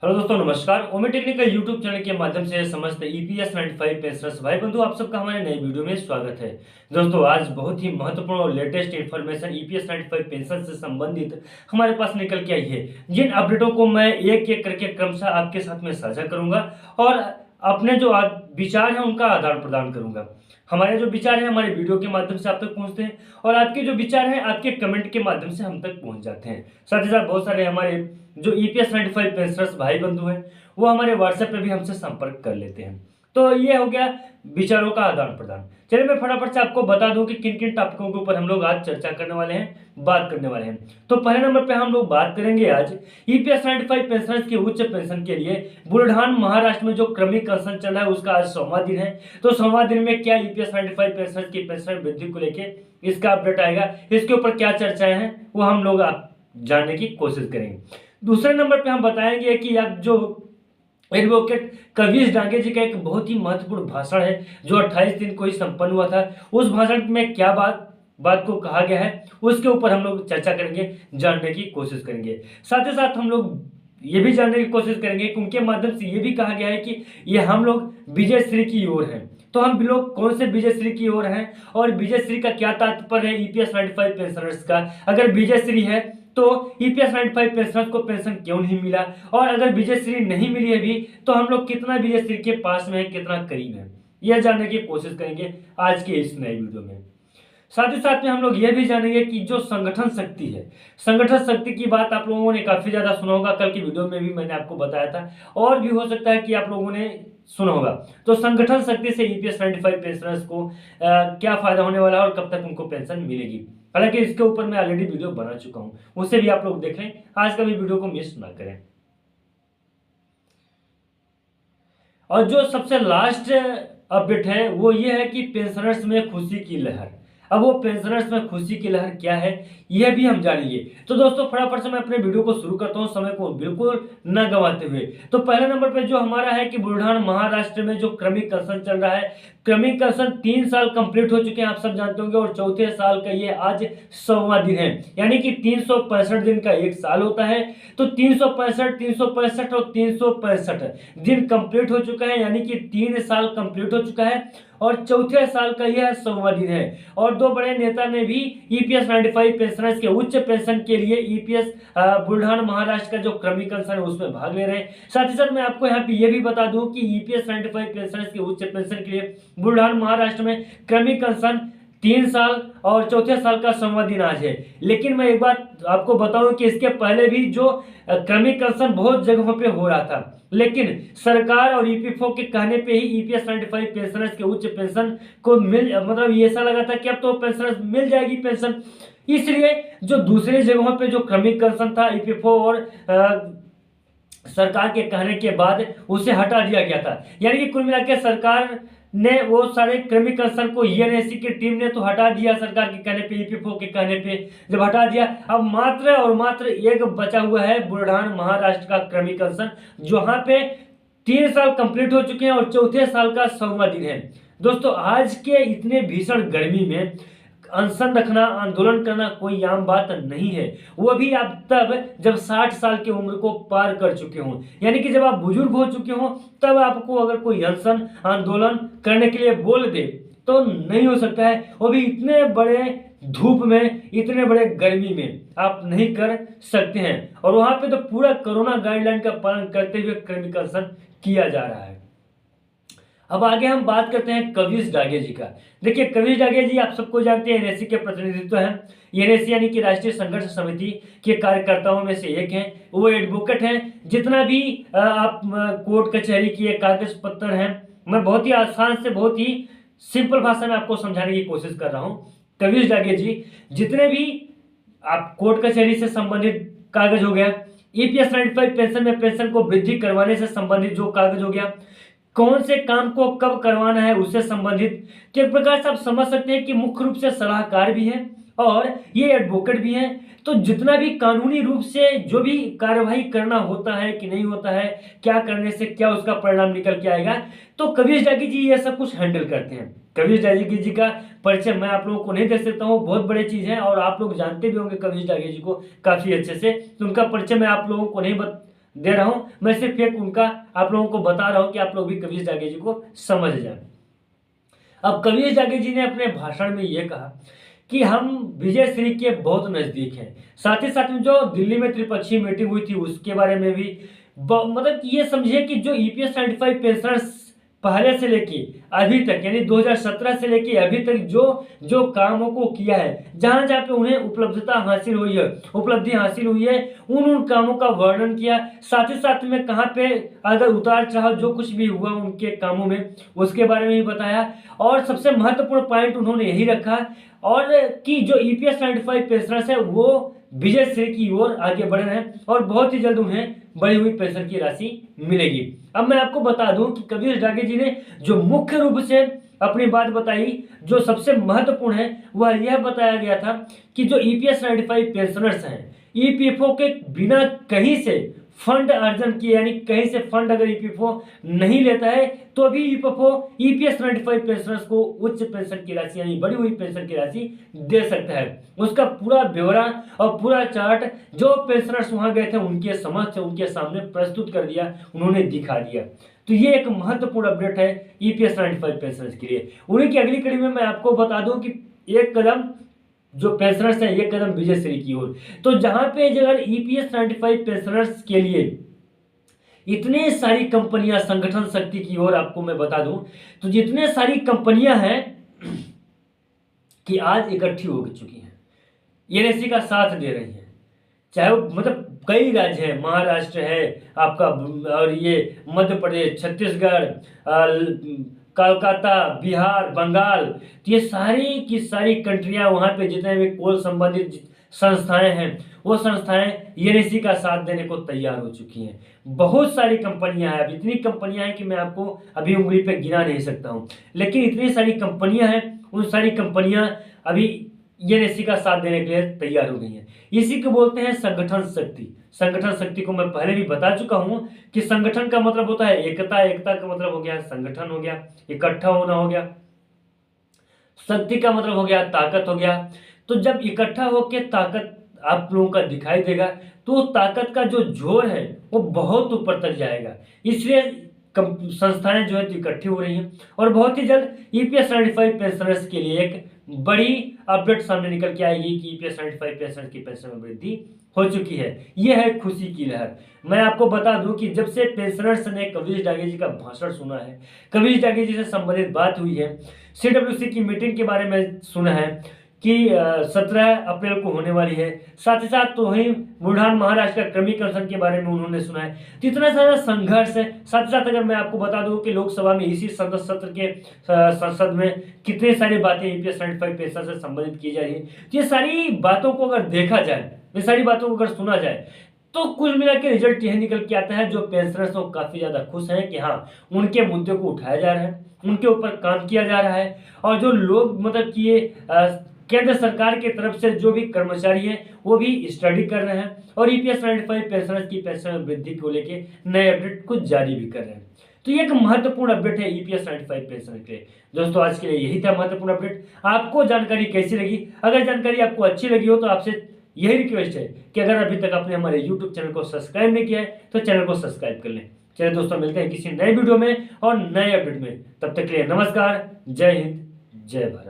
Hello दोस्तों, नमस्कार। ओमी technical YouTube channel के माध्यम से समस्त ईपीएस 95 पेंशनर्स भाई बंधु आप सबका हमारे नए वीडियो में स्वागत है। दोस्तों, आज बहुत ही महत्वपूर्ण और लेटेस्ट इन्फॉर्मेशन ईपीएस 95 पेंशन से संबंधित हमारे पास निकल के आई है, जिन अपडेटों को मैं एक एक करके क्रमशः आपके साथ में साझा करूंगा और अपने जो विचार हैं उनका आदान प्रदान करूंगा। हमारे जो विचार हैं हमारे वीडियो के माध्यम से आप तक पहुंचते हैं और आपके जो विचार हैं आपके कमेंट के माध्यम से हम तक पहुंच जाते हैं। साथ ही साथ बहुत सारे हमारे जो ईपीएस 95 पेंशनर्स भाई बंधु हैं वो हमारे व्हाट्सएप पे भी हमसे संपर्क कर लेते हैं। तो ये हो गया विचारों का आदान प्रदान। चलिए मैं फटाफट से आपको बता दूं कि किन किन टॉपिकों के ऊपर हम लोग आज चर्चा करने वाले हैं, बात करने वाले हैं। तो पहले नंबर पे हम लोग बात करेंगे आज ईपीएस 95 पेंशनर्स की उच्च पेंशन के लिए बुलढान महाराष्ट्र में जो क्रमिक पेंशन चल रहा है उसका आज 100वां दिन है। तो 100वां दिन में क्या ईपीएस 95 पेंशनर्स की पेंशन वृद्धि को लेकर इसका अपडेट आएगा, इसके ऊपर क्या चर्चाएं हैं वो हम लोग आप जानने की कोशिश करेंगे। दूसरे नंबर पे हम बताएंगे कि अब जो एडवोकेट कविश डांगे जी का एक बहुत ही महत्वपूर्ण भाषण है जो 28 दिन को ही संपन्न हुआ था, उस भाषण में क्या बात को कहा गया है उसके ऊपर हम लोग चर्चा करेंगे, जानने की कोशिश करेंगे। साथ ही साथ हम लोग ये भी जानने की कोशिश करेंगे कि उनके माध्यम से ये भी कहा गया है कि ये हम लोग विजय श्री की ओर हैं। तो हम लोग कौन से विजय श्री की ओर हैं और विजय श्री का क्या तात्पर्य है ईपीएस 95 पेंशनर्स का। अगर विजय श्री है तो ईपीएस 95 पेंशनर्स को पेंशन क्यों नहीं मिला, और अगर विजय श्री नहीं मिली है भी तो हम लोग कितना विजय श्री के पास में है, कितना करीब है, यह जानने की कोशिश करेंगे आज के इस नए वीडियो में। साथ ही साथ में हम लोग यह भी जानेंगे कि जो संगठन शक्ति है, संगठन शक्ति की बात आप लोगों ने काफी ज्यादा सुना होगा, कल की वीडियो में भी मैंने आपको बताया था और भी हो सकता है कि आप लोगों ने सुना होगा। तो संगठन शक्ति से ईपीएस 95 पेंशनर्स को क्या फायदा होने वाला है और कब तक उनको पेंशन मिलेगी। हालांकि इसके ऊपर मैं ऑलरेडी वीडियो बना चुका हूं, उसे भी आप लोग देख लें, आज का भी वीडियो को मिस ना करें। और जो सबसे लास्ट अपडेट है वो ये है कि पेंशनर्स में खुशी की लहर। अब वो पेंशनर्स में खुशी की लहर क्या है यह भी हम जानेंगे। तो दोस्तों फटाफट से मैं अपने वीडियो को शुरू करता हूं, समय को बिल्कुल न गंवाते हुए। तो पहले नंबर पर जो हमारा है कि बुलढाना महाराष्ट्र में जो क्रमिक पेंशन चल रहा है, क्रमिक पेंशन 3 साल कंप्लीट हो चुके हैं, आप सब जानते होंगे, और चौथे साल का ये आज 100वां दिन है। यानी कि 365 दिन का एक साल होता है। तो 365 और 365 दिन कंप्लीट हो चुका है, यानी कि 3 साल कंप्लीट हो चुका है और चौथे साल का यह 100वां दिन है। और दो बड़े नेता ने भी ईपीएस 95 पेंशनर्स के उच्च पेंशन के लिए ईपीएस बुलढाना महाराष्ट्र का जो क्रमिक पेंशन है उसमें भाग ले रहे हैं। साथ ही साथ मैं आपको यहाँ पे ये भी बता दूं कि ईपीएस 95 पेंशनर्स के उच्च पेंशन के लिए बुलढाना महाराष्ट्र में क्रमिक पेंशन 3 साल और चौथे साल का 100वां दिन आज है। लेकिन मैं एक बात आपको बताऊं कि इसके पहले भी जो क्रमिक पेंशन बहुत जगहों पे हो रहा था, लेकिन सरकार और ईपीएफओ के कहने पे ही ईपीएस 95 पेंशनर्स के उच्च पेंशन को मतलब ये ऐसा लगा था कि अब तो पेंशनर्स मिल जाएगी पेंशन, इसलिए जो दूसरी जगहों पे जो क्रमिक पेंशन था ईपीएफओ और सरकार के कहने के बाद उसे हटा दिया गया था। यानी कि कुल मिलाकर सरकार ने वो सारे क्रमिक पेंशन को ईएनएसी की टीम ने तो हटा दिया सरकार के कहने पे, ईपीएफओ के कहने पे जब हटा दिया, अब मात्र और मात्र एक बचा हुआ है बुलढाना महाराष्ट्र का क्रमिक पेंशन, जहां पे 3 साल कंप्लीट हो चुके हैं और चौथे साल का 100वां दिन है। दोस्तों आज के इतने भीषण गर्मी में अनशन रखना, आंदोलन करना कोई आम बात नहीं है, वो भी आप तब जब 60 साल की उम्र को पार कर चुके हों, यानी कि जब आप बुजुर्ग हो चुके हों तब आपको अगर कोई अनशन आंदोलन करने के लिए बोल दे तो नहीं हो सकता है, वो भी इतने बड़े धूप में, इतने बड़े गर्मी में आप नहीं कर सकते हैं। और वहां पे तो पूरा कोरोना गाइडलाइन का पालन करते हुए क्रमिक अनशन किया जा रहा है। अब आगे हम बात करते हैं कविश डागे जी का। देखिए कविश डागे जी आप सबको जानते हैं, एनएससी के प्रतिनिधित्व हैं। एनएससी यानी कि राष्ट्रीय संघर्ष समिति के कार्यकर्ताओं में से एक हैं, वो एडवोकेट हैं। जितना भी आप कोर्ट कचहरी की कागज पत्र हैं, मैं बहुत ही आसान से बहुत ही सिंपल भाषा में आपको समझाने की कोशिश कर रहा हूँ। कविश डागे जी जितने भी आप कोर्ट कचहरी से संबंधित कागज हो गया, ईपीएस 95 पेंशन में पेंशन को वृद्धि करवाने से संबंधित जो कागज हो गया, कौन से काम को कब करवाना है उससे संबंधित, तो एक प्रकार से आप समझ सकते हैं कि मुख्य रूप से सलाहकार भी हैं और ये एडवोकेट भी हैं। तो जितना भी कानूनी रूप से जो भी कार्यवाही करना होता है कि नहीं होता है, क्या करने से क्या उसका परिणाम निकल के आएगा, तो कविश डागे जी ये सब कुछ हैंडल करते हैं। कविश डागे जी का परिचय मैं आप लोगों को नहीं दे सकता हूँ, बहुत बड़ी चीज है और आप लोग जानते भी होंगे कविश डागे जी को काफी अच्छे से, तो उनका परिचय मैं आप लोगों को नहीं दे रहा हूं, मैं सिर्फ एक उनका आप लोगों को बता रहा हूं कि आप लोग भी कविश जागे जी को समझ जाए। अब कविश जागे जी ने अपने भाषण में ये कहा कि हम विजय श्री के बहुत नजदीक हैं। साथ ही साथ में जो दिल्ली में त्रिपक्षीय मीटिंग हुई थी उसके बारे में भी मतलब ये समझिए कि जो ईपीएस 95 पेंशनर्स पहले से लेके अभी तक यानी 2017 से लेके अभी तक जो जो कामों को किया है, जहां जहां पे उन्हें उपलब्धता हासिल हुई है, उपलब्धि हासिल हुई है, उन कामों का वर्णन किया। साथ ही साथ में कहां पे अगर उतार चढ़ाव जो कुछ भी हुआ उनके कामों में उसके बारे में भी बताया। और सबसे महत्वपूर्ण पॉइंट उन्होंने यही रखा और कि जो ईपीएस 95 पेंशनर्स है वो विजय श्री की ओर आगे बढ़ रहे हैं और बहुत ही जल्द उन्हें बढ़ी हुई पेंशन की राशि मिलेगी। अब मैं आपको बता दूं कि कविश जागे जी ने जो मुख्य रूप से अपनी बात बताई, जो सबसे महत्वपूर्ण है वह यह बताया गया था कि जो ईपीएस 95 पेंशनर्स हैं, ईपीएफओ के बिना कहीं से फंड अर्जन किए यानी कहीं से फंड अगर ईपीएफओ नहीं लेता है तो भी ईपीएफओ ईपीएस 95 पेंशनर्स को उच्च पेंशन की राशि यानी बढ़ी हुई पेंशन की राशि दे सकता है। उसका पूरा ब्यौरा और पूरा चार्ट जो पेंशनर्स वहां गए थे उनके समक्ष उनके सामने प्रस्तुत कर दिया, उन्होंने दिखा दिया। तो ये एक महत्वपूर्ण अपडेट है ईपीएस 95 पेंशनर्स के लिए। उन्हीं की अगली कड़ी में मैं आपको बता दूं कि एक कदम जो पेंशनर्स हैं ये कदम विजय श्री की ओर। तो जहां पे अगर ईपीएस 95 पेंशनर्स के लिए इतनी सारी कंपनियां संगठन शक्ति की ओर आपको मैं बता दूं तो जितने सारी कंपनियां हैं कि आज इकट्ठी हो चुकी हैं, एनएससी का साथ दे रही हैं, चाहे वो मतलब कई राज्य हैं, महाराष्ट्र है आपका और ये मध्य प्रदेश, छत्तीसगढ़, कोलकाता, बिहार, बंगाल, तो ये सारी की सारी कंट्रियां वहां पे जितने भी कोल संबंधित संस्थाएं हैं वो संस्थाएं एनएससी का साथ देने को तैयार हो चुकी हैं। बहुत सारी कंपनियां हैं, अब इतनी कंपनियां हैं कि मैं आपको अभी उंगली पे गिना नहीं सकता हूं, लेकिन इतनी सारी कंपनियां हैं, उन सारी कंपनियां अभी एनएससी का साथ देने के लिए तैयार हो गई हैं। इसी को बोलते हैं संगठन शक्ति। संगठन शक्ति को मैं पहले भी बता चुका हूं कि संगठन का मतलब होता है एकता, एकता का मतलब हो गया संगठन हो गया, इकट्ठा होना हो गया, शक्ति का मतलब हो गया ताकत हो गया। तो जब इकट्ठा होकर ताकत आप लोगों का दिखाई देगा तो ताकत का जो जोर है वो बहुत ऊपर तक जाएगा। इसलिए संस्थाएं जो है इकट्ठी हो रही हैं और बहुत ही जल्द ईपीएस 95 पेंशनर्स के लिए एक बड़ी अपडेट सामने निकल के आएगी कि ईपीएस 95 पेंशनर्स की पेंशन में वृद्धि हो चुकी है। यह है खुशी की लहर। मैं आपको बता दूं कि जब से पेंशनर्स ने कविश जागे जी का भाषण सुना है, कविश जागे जी से संबंधित बात हुई है, सीडब्ल्यूसी की मीटिंग के बारे में सुना है कि 17 अप्रैल को होने वाली है, साथ ही साथ तो वही बुलढाना महाराष्ट्र का क्रमीकरण के बारे में उन्होंने सुना है, तो इतना सारा संघर्ष है। साथ ही साथ अगर मैं आपको बता दूं कि लोकसभा में इसी संसद सत्र के संसद में कितनी सारी बातें ईपीएस 95 पेंशन से संबंधित की जा रही है, तो ये सारी बातों को अगर देखा जाए, ये सारी बातों को अगर सुना जाए तो कुल मिला के रिजल्ट यह निकल के आता है जो पेंशनर्स तो काफी ज्यादा खुश हैं कि हाँ उनके मुद्दे को उठाया जा रहा है, उनके ऊपर काम किया जा रहा है। और जो लोग मतलब कि ये केंद्र सरकार की तरफ से जो भी कर्मचारी हैं वो भी स्टडी कर रहे हैं और ईपीएस 95 पेंशनर्स की पेंशन में वृद्धि को लेके नए अपडेट को जारी भी कर रहे हैं। तो ये एक महत्वपूर्ण अपडेट है ईपीएस 95 पेंशन के लिए। दोस्तों आज के लिए यही था महत्वपूर्ण अपडेट। आपको जानकारी कैसी लगी? अगर जानकारी आपको अच्छी लगी हो तो आपसे यही रिक्वेस्ट है कि अगर अभी तक आपने हमारे यूट्यूब चैनल को सब्सक्राइब नहीं किया है तो चैनल को सब्सक्राइब कर लें। चलिए दोस्तों मिलते हैं किसी नए वीडियो में और नए अपडेट में, तब तक के लिए नमस्कार, जय हिंद, जय भारत।